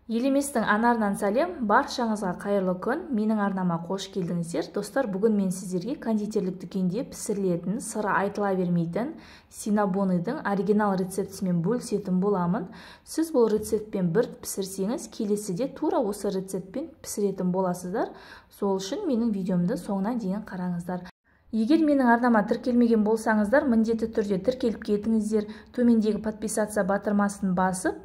Елеместің анарынан сәлем, баршаңызға қайырлы күн. Менің арнама қош келдіңіздер. Достар, бүгін мен сіздерге кондитерлік дүкенде пісірілетін, сыры айтыла бермейтін синнабоныйдың оригинал рецептісімен бөлісетін боламын. Сіз бұл рецептпен бір пісірсеңіз, келесіде тура осы рецептпен пісіретін боласыздар. Сол үшін менің видеомды соңына дейін қараңыздар. Егер менің арнама тіркелмеген болсаңыздар, міндетті түрде тіркеліп кетіңіздер. Төмендегі подписаться батырмасын басып,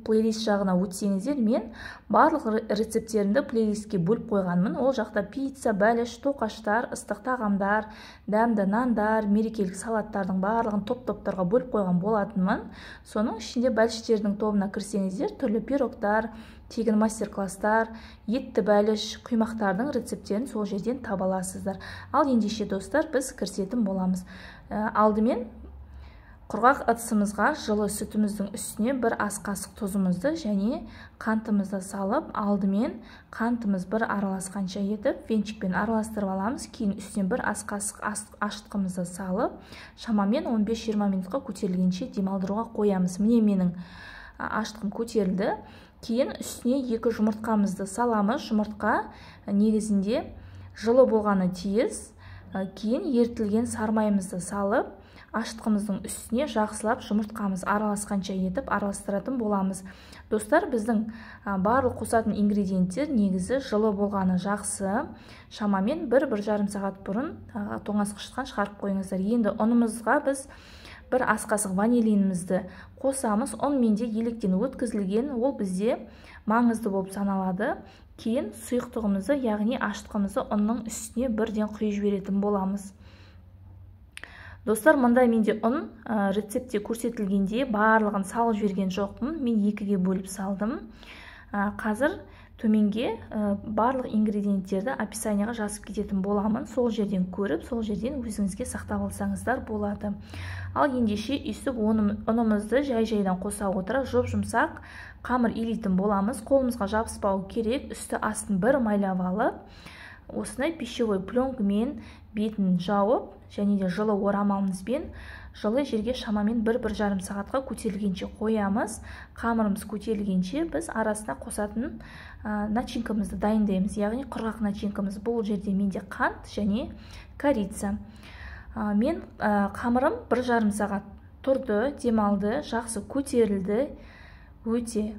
плейлист жағына өтсеңіздер, мен барлық рецепттерімді плейлистке бөліп қойғанмын. Ол жақта пицца, бәліш, тоқаштар, ыстық тағамдар, дәмді нандар, мерекелік салаттардың барлығын топ-топтарға бөліп қойған болатынмын. Соның ішінде бәліштердің тобына кірсеңіздер, түрлі пирогтар, тегін мастер-класстар, етті бәліш, құймақтардың рецепттерін сол жерден таба аласыздар. Ал ендеше достар, біз кірісетін боламыз. Алдымен құрғақ ыдысымызға жылы сүтіміздің үстіне бір ас қасық тұзымызды және қантымызды салып, алдымен қантымыз бір араласқанша етіп, венчикпен араластырып аламыз. Кейін үстіне бір ас қасық ашытқымызды салып, шамамен 15-20 минутқа көтерілгенше демалдыруға қоямыз. Міне менің ашытқым көтерілді. Кейін үстіне 2 жұмыртқамызды саламыз. Жұмыртқа негізінде жылы болғаны тиіс. Кейін ертілген сармайымызды салып, ашытқымыздың үстіне жақсылап жұмыртқамыз араласқанша етіп араластыратын боламыз. Достар, біздің барлық қосатын ингредиенттер негізі жылы болғаны жақсы. Шамамен 1-1,5 сағат бұрын тоңазытқыштан шығарып қойыңыздар. Енді ұнымызға біз бір ас қасық ванилинімізді қосамыз. Ұн менде електен өткізілген, ол бізде маңызды болып саналады. Кейін сұйықтығымызды, яғни ашытқымызды ұнның үстіне бірден құйып жіберетін боламыз. Достар, мұнда менде ұн рецептте көрсетілгенде барлығын салып жіберген жоқпын. Мен 2-ге бөліп салдым. Қазір төменге барлық ингредиенттерді описанияға жазып кететін боламын. Сол жерден көріп, сол жерден өзіңізге сақтап алсаңыздар болады. Ал ендеше үсіп ұнымызды жай-жайдан қоса отыра жұп-жұмсақ қамыр илейтін боламыз. Қолымызға жабыспау керек. Үсті астын бір майлап алып, осындай пищевой пленкамен бетін жауып, және де жылы орамалымызбен жылы жерге шамамен 1-1,5 сағатқа көтерілгенше қоямыз. Қамырымыз көтерілгенше біз арасына қосатын начинкамызды дайындаймыз. Яғни құрғақ начинкамыз. Бұл жерде менде қант және корица. Мен қамырым 1,5 сағат тұрды, демалды, жақсы көтерілді, өте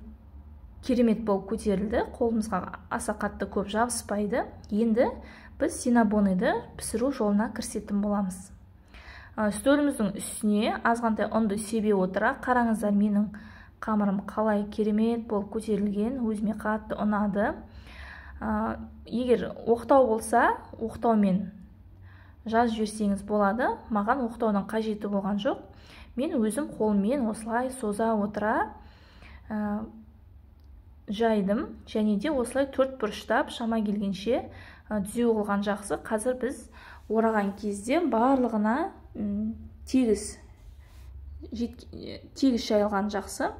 керемет болып көтерілді. Қолымызға аса қатты көп жабыспайды. Енді біз синнабоныйды пісіру жолына кірісетін боламыз. Үстеліміздің үстіне азғантай ұнды себе отыра, қараңыздар менің қамырым қалай керемет болып көтерілген, өзіме қатты ұнады. Егер оқтау болса, оқтаумен жазып жіберсеңіз болады. Маған оқтаудың қажеті болған жоқ. Мен өзім қолыммен осылай соза отыра жайдым, және де осылай 4 бұрыштап шама келгенше түзеу қылған жақсы. Қазір біз ораған кезде барлығына тегіс жайылған жақсы.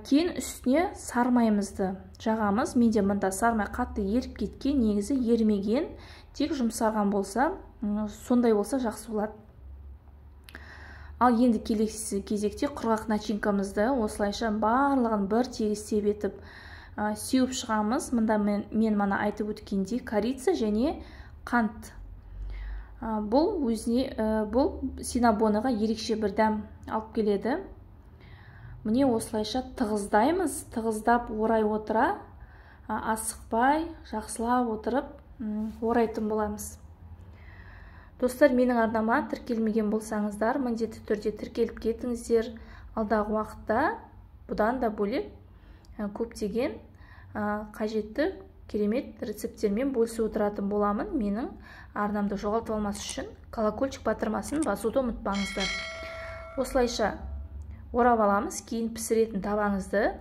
Кейін үстіне сармайымызды жағамыз. Менде мұнда сармай қатты еріп кеткен, негізі ермеген, тек жұмсарған болса, сондай болса жақсы болады. Ал енді келесі кезекте құрғақ начинкамызды осылайша барлығын бір тегіс себетіп сеуіп шығамыз. Мұнда мен мана айтып өткендей корица және қант. Бұл синнабоныйға ерекше бір дәм алып келеді. Міне осылайша тығыздаймыз. Тығыздап орай отыра, асықпай, жақсылап отырып орайтын боламыз. Достар, менің арнама тіркелмеген болсаңыздар, міндетті түрде тіркеліп кетіңіздер. Алдағы уақытта бұдан да бөлек көптеген қажетті керемет рецепттермен бөлісіп отыратын боламын. Менің арнамды жоғалтып алмас үшін колокольчик батырмасын басуды ұмытпаңыздар. Осылайша орап аламыз. Кейін пісіретін табаңызды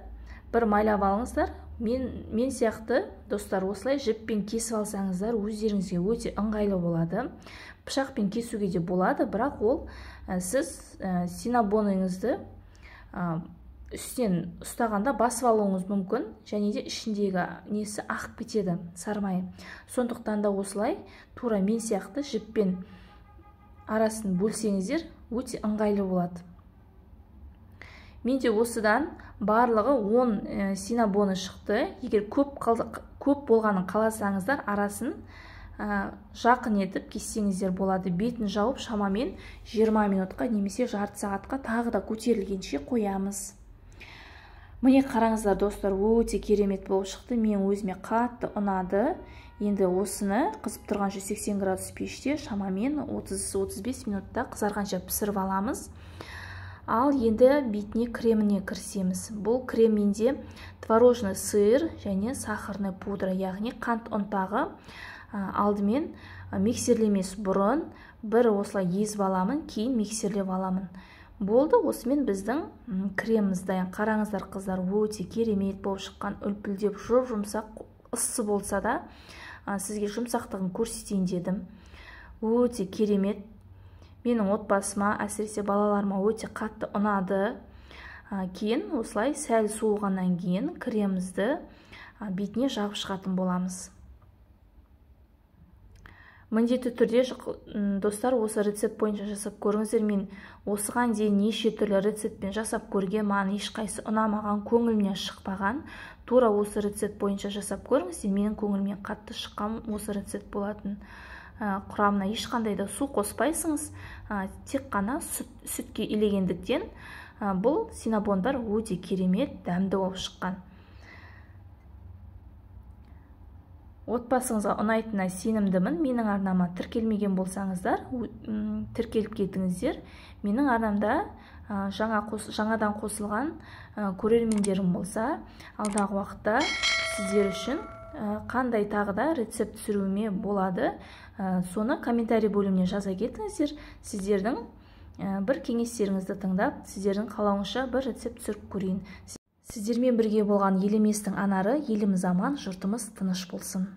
бір майлап алыңыздар. Мен сияқты достар, осылай жіппен кесіп алсаңыздар, өздеріңізге өте ыңғайлы болады. Пышақпен кесуге де болады, бірақ ол сіз синнабоныйыңызды үстінен ұстағанда басып алуыңыз мүмкін, және де ішіндегі несі ақып кетеді, сармайы. Сондықтан да осылай тура мен сияқты жіппен арасын бөлсеңіздер, өте ыңғайлы болады. Менде осыдан барлығы 10 синабоны шықты. Егер көп болғанын қаласаңыздар, арасын жақын етіп кессеңіздер болады. Бетін жауып шамамен 20 минутқа немесе жарты сағатқа тағы да көтерілгенше қоямыз. Міне қараңыздар достар, өте керемет болып шықты. Мен өзіме қатты ұнады. Енді осыны қызып тұрған 180 градус пеште шамамен 30-35 минутта қызарғанша пісіріп аламыз. Ал енді бетіне креміне кірісеміз. Бұл кремінде творожный сыр және сахарный пудра, яғни қант ұнтағы. Алдымен миксерлемес бұрын бір осылай езіп аламын, кейін миксерлеп аламын. Болды, осымен біздің креміміз дайын. Қараңыздар қыздар, өте керемет болып шыққан, үлпілдеп жұмсақ, ыссы болса да сізге жұмсақтығын көрсетейін дедім. Өте керемет. Менің отбасыма, әсіресе балаларыма өте қатты ұнады. Кейін осылай сәл суығаннан кейін кремімізді бетіне жағып шығатын боламыз. Міндетті түрде достар, осы рецепт бойынша жасап көріңіздер. Мен осыған дейін неше түрлі рецептпен жасап көрген, маған ешқайсы ұнамаған, көңілімнен шықпаған. Тура осы рецепт бойынша жасап көріңіздер. Менің көңілімнен қатты шыққан осы рецепт болатын. Құрамына ешқандай да су қоспайсыңыз, тек қана сүтке илегендіктен бұл синабондар өте керемет, дәмді болып шыққан. Отбасыңызға ұнайтынына сенімдімін. Менің арнама тіркелмеген болсаңыздар, тіркеліп кетіңіздер. Менің арнамда жаңадан қосылған көрермендерім болса, алдағы уақытта сіздер үшін қандай тағы да рецепт түсіруіме болады, соны комментарий бөліміне жаза кетіңіздер. Сіздердің бір кеңестеріңізді тыңдап, сіздердің қалауыңызша бір рецепт түсіріп көрейін. Сіздермен бірге болған елеместің анары, еліміз аман, жұртымыз тыныш болсын.